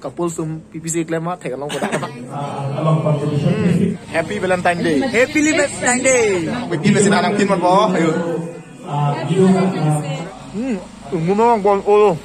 couple sum PPC claim ma thek long ko da Happy Valentine Day. Happy Valentine Day. With you mesin anang tin man bo. Ayo. Ngomong bon olo.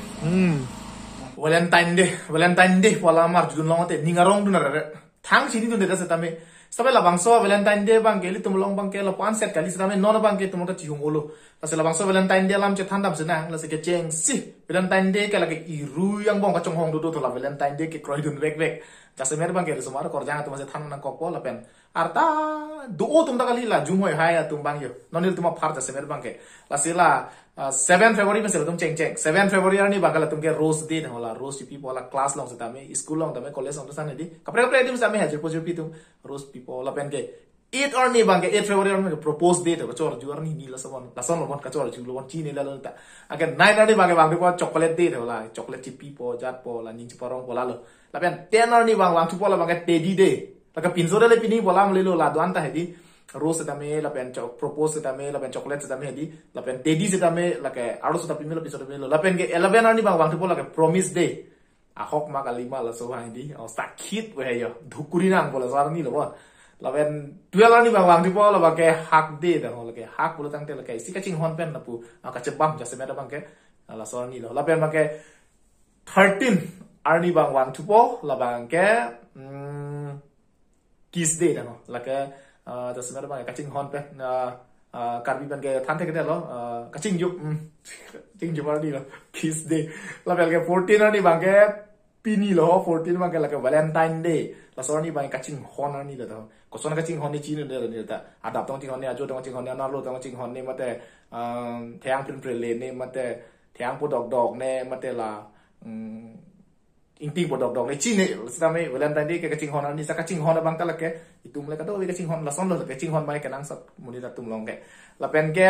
Valentine Day wala mar jun long te ningarong dun ra. Thang sini dun da setame. Sabe la bangso Valentine Day bang keli tum long bang ke la pan set kali setame non bang ke tum ta chihung olo. La bangso Valentine Day lam che thandam sena la se ke cheng si Valentine Day ke la ke iru yang bong ka chong hong du la Valentine Day ke kroi dun vek vek. Jase mer bang ke sumar kor jang tum se than nang kok la pen. Arta do tum ta kali la jum hoi hai tum bang yo. Nonil tum phar jase mer bang ke. La sila 7 February में से तुम चेंग 7 February यानी बागला तुमके रोज दे होला रोज पीपल वाला class long से तमे school long तमे college long साने दी कपड़े दिन सामे है जो पी तुम रोज पीपल वाला पेन के 8 और नहीं बांगे 8 February में प्रपोज दे तो चोर जुआर नहीं लसन लोन का चोर जुलो वन चीने ला लता अगर 9 और नहीं बांगे बांगे को चॉकलेट दे होला चॉकलेट चिपी पो जात पो ला नीचे परong बोला लो ला पेन 10 और नहीं बांग तु पोला बांगे टेडी दे लका पिंजो दे पिनी बोला मले लो ला दोनता है दी रोज से तमे ला पेन प्रपोज से तमे ला पेन चॉकलेट से तमे दी ला पेन टेडी से तमे ला के आरो से तपी में ला पिसो में ला पेन के 11 और नहीं बांग तु पोला के प्रॉमिस दे ahok ma kalima la so hang di sakit we yo dhukuri nang bola sar ni lo la pen 12 ni bang di bola ba ke hak de da la ke hak bola tang te la ke si ka ching hon pen na pu ka chebam ja se me da bang ke la so ni lo la pen ba ke 13 arni bang tu po la bang ke kiss de da la ke ja se me da bang ka ching hon pen karbi ban ke than the ke lo ka ching juk arni lo kiss de la pen ke 14 arni bang ke pini lo 14 bang ke la ke Valentine Day la so ni bang ka ching hon arni da ko so na ka ching hon ni chi ne da ni da adap tong ching hon ni ajo tong ching hon ni na lo tong ching hon ni mate thang prin le ne mate thang po dok ne mate la inting po dok ne chi ne same Valentine Day ke ching hon ni sa ka ching hon bang ta la ke itum le ka do ke ching hon la son lo ke ching hon bai ke nang sat muni da tum long ke la pen ke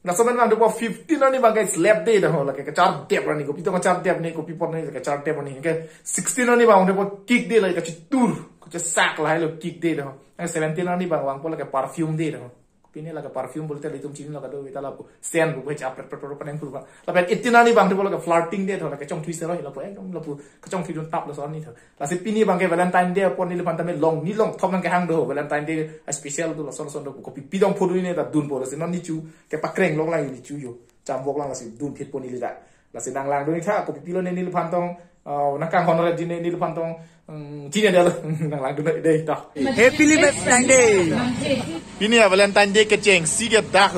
na so bang do 15 ni bang ke slap day da ho la ke char tep ni ko pito ka char tep ni ko pipo ni ke char tep ni ke 16 ni bang do kick day la ke chi tur ko che sak la lo kick day da ho 17 ni bang po la ke perfume day da ho pini la ke perfume bolte le tum chini la ka do ita la sen bu cha pret panen pu ba la pen 18 ni bang do la ke flirting day da la ke chong thui se ro la po la pu ka chong thui don tap la so ni tho la se pini bang ke Valentine Day pon ni le pan ta me long ni long thom nang ke hang do Valentine Day special do la so do ko pi dong phodu ni da dun po la se non ni chu ke pa kreng long lang ni chu yo cham bok lang la se dun phit pon ni le da la se nang lang do ni tha ko pi lo ni le pan tong nakang honor di ni le pan tong chini dia nang lang do dei ta Happy Valentine Day ini ya Valentine Day ke ceng si dia dah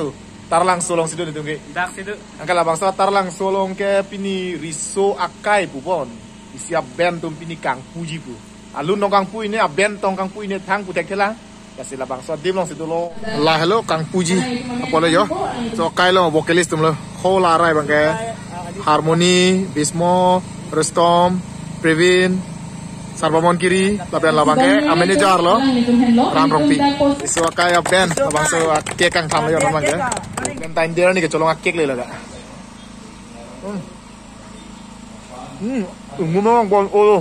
tarlang solong situ itu ke dak situ angkala bangsa tarlang solong ke pini riso akai pupon isi aben tum pini kang puji pu alun nong kang pu ini aben tong kang pu ini thang pu tek thela ya sila bangsa dim long situ lo la hello kang puji apa lo yo so kai lo vocalist tum lo hola rai bang ke Harmony Bismo Rustom Previn Sarbamon kiri lapian labang ke manager lo ram rompi isu kaya band abang so kek kang tham yo bang ke Valentine Day ni ke colong kek le la ga ngomong bon olo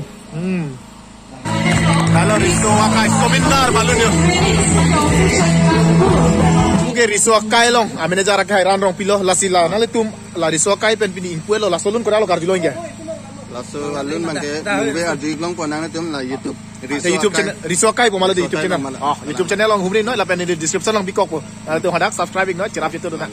kalau riso akai komentar balun yo buke riso akai long manager akai ram rompi lo lasila nale tum la riso akai pen pini inpuelo la solun kora lo karjulo inge laso alun mangke mube adui long ponang tum la YouTube channel riso kai po malo di YouTube channel YouTube channel long humri no la pen di description long bikok po tu hadak subscribe no cerap itu na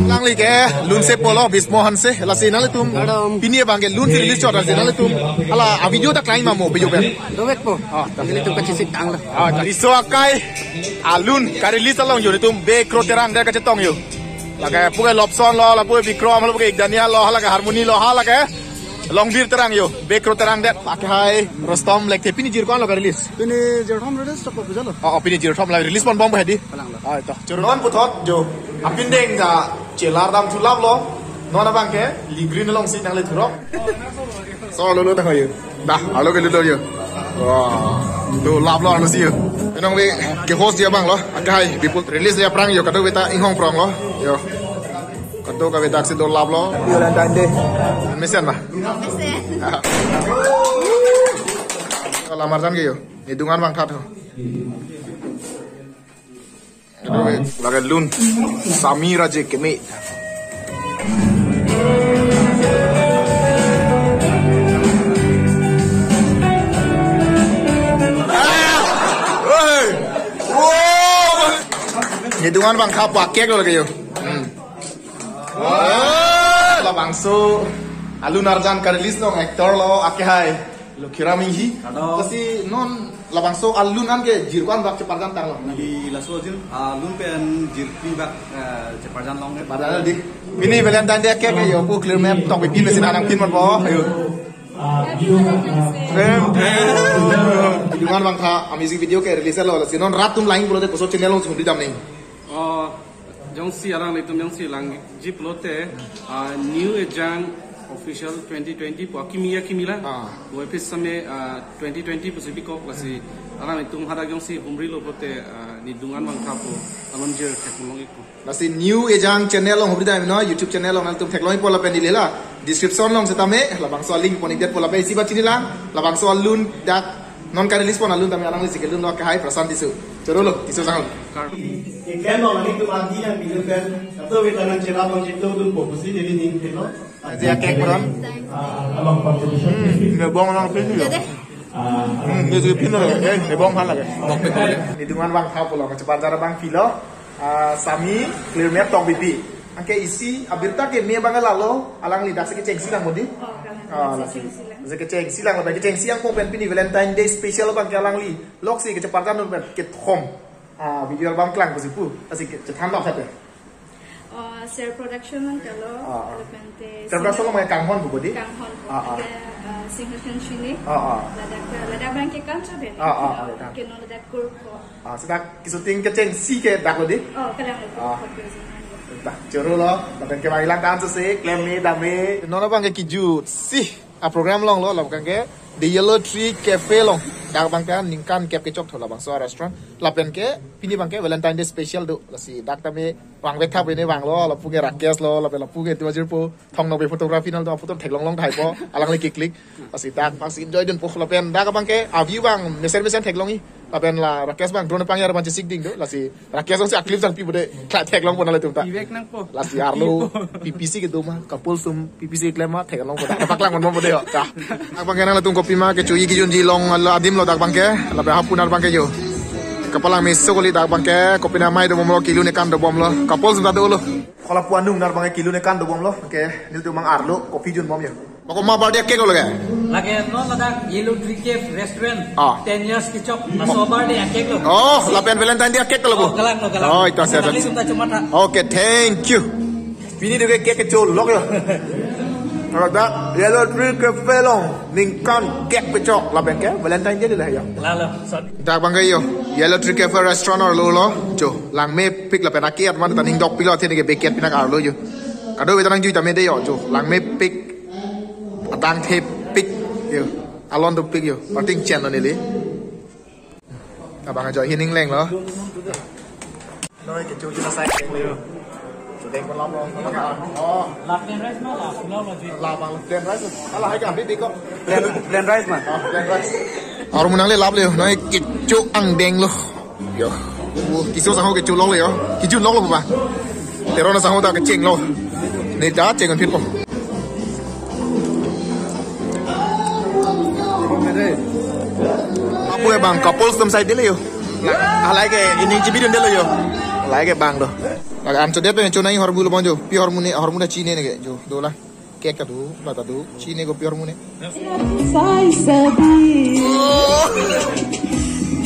lang li ke lun se polo Bismo han se la se na tum pini bangke lun se release chot se na tum ala a video ta klaim ma mo be yo ben do wet po ini tum ka chisik tang la riso kai alun ka release long yo tum be kroterang da ka chetong yo lage puke lopson lo la puke Bikrom lo puke Daniel lo hala ke Harmony lo hala ke longbir terang yo bekro terang det pakai Rustom like pini jirkon lo release pini jirthom release stop ko jalo pini jirthom la release pon bom hedi to churon puthot jo apin deng ja chelar dam chulap lo nona bangke ligrin long si nang le thurok so lo ta hoy da alo ke lo yo wow do lap lo ano si yo enong we ke host dia bang lo akai people release dia prang yo kado beta inghong prong lo yo kado ka beta si do lap lo Valentine Day mesen ba lamar jan ge yo hidungan bang that ho laga lun Samira je keme Hidungan bang kapak kek lo lagi yo. Lah bang so alun arjan karilis lo aktor lo ake hai lo kira minghi. Kasi non lah bang so alun an ke jirwan bak ceparjan tang lo. Di laso jil alun pen jirpi bak ceparjan long ke. Padahal di ini Valentine Day kek yo pu clear map tok pin mesin anang pin man po. Ayo. Hidungan bang ka amazing video ke release lo la sinon ratum lain pulo de koso channel lo sumri dam ning. Jongsi arang leitum jongsi lang jip lote new ejang official 2020 po kimila webis same 2020 Pacific ko kasi arang leitum hara jongsi humri lo pote nidungan bang kapo alonjer teknologi ko nasi new ejang channel long humri dam no YouTube channel long altum teknologi pola pen dilela description long setame la bang so link poni det pola pe siba chinilang la bang so alun dak non ka release pon alun tami arang lisi kelun no ka hai prasan disu Cerolo, isu sangat. Ikan orang itu mati yang bilang kan, atau vitamin cerah bangkit itu tu fokusi jadi nih kilo. Aja kek beram. Abang contribution. Ngebong orang pin juga. Ini juga pin lagi. Ngebong hal lagi. Hidungan bang kau pulau kecepatan cara bang kilo. Sami clear map tong pipi. Angke isi abirta ke mie bang lalu alang lidak sikit ceng silang mudi. Sikit ceng silang lebih ceng siang pun pen pini Valentine Day special bang ke alang li. Loksi kecepatan tu pen ket hom. Video bang klang kusipu. Asik cetan lok saja. Share production lang kalau pente. Share production lang kang hon budi. Kang hon. Single country ni. Ladak bang ke kantor ben. Keno ladak kur ko. Sedak kisuting ke ceng si ke dak budi. Kadang tak curu lo, tapi kita hilang kan sih, klaim ni dami. Nona bang ke kiju, sih, program long lo, lakukan ke The Yellow Tree Cafe long, dak bang ke ningkan cap kecok thola bang so restaurant, lapen ke, pini bang ke Valentine Day special do, lasi dak dami bang wetap ini bang lo, lapu ke rakyat lo, lapen lapu ke tujuh po, thong no be fotografi nol do, foto tek long thai po, alang lagi klik, lasi dak bang enjoy dun po, lapen dak bang ke, view bang, mesen tek long i. Lapen la rakyat bang drone pangyar bang cisik ding do lasi rakyat song si aklip sang pi bude tek long pun ala tum ta lasi arlo PPC gitu mah kapul sum PPC klaim mah tek long pun tak lang mon bude yo ta ak bang kenang la tum kopi mah ke cuyi ki jun ji long la adim lo tak bang ke la be hapunar bang ke yo kapalang meso koli tak bang ke kopi na mai do mom lo kilo ne kan do bom lo kapul sum ta do lo kala puanung nar bang ke kilo ne kan do bom lo ke nil tu mang arlo kopi jun bom yo Pokok mau birthday cake lo lagi. Lagi no ladak Yellow Tree Cafe restaurant. 10 years kicok masuk birthday cake lo. Oh, lapian Valentine Day cake lo bu. Galang. Oh, itu saya. Oke, thank you. Ini juga cake kecil lo yo. Ladak Yellow Tree Cafe long ningkan cake kecok lapian ke Valentine Day lah ya. Lalu. Dak bangga yo. Yellow Tree Cafe restaurant lo jo. Lang me pick lapian akyat man taning dok pilo tiene ke beket pinak arlo yo. Kado betanang ju tame de yo jo. Lang me pick Atang te pick yo, alon tu pick yo, parting channel ni le. Abang aja hining leng lo. Noi kecu cina sai leng le. Sedeng pun lama. Oh, Lapian rice mah labang lapian rice. Alah hai kan pitik kok. Plain rice mah. Plain rice. Aru menang le lap le. Noi kecu ang deng lo. Yo. Kisu sango kecu lo le yo. Kecu lo ba. Terona sango ta kecing lo. Ni da ceng kan pit po. Apa ya bang, couple stem side dulu yo. Alai ke ini cibiran dulu yo. Alai ke bang do. Lagi am sedep yang cunai hormon lo jo. Pi hormon Cina ni ke jo. Dola. Kek kadu, bata tu. Cina ko pi hormon. Sai sabi.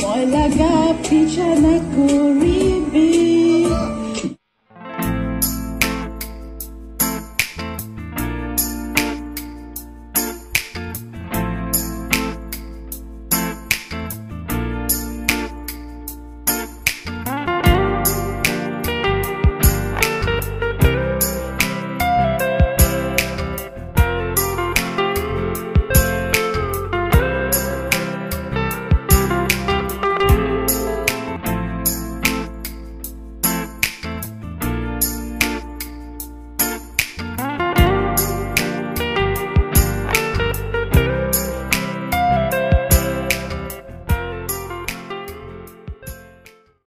Moi laga picha na kuribi.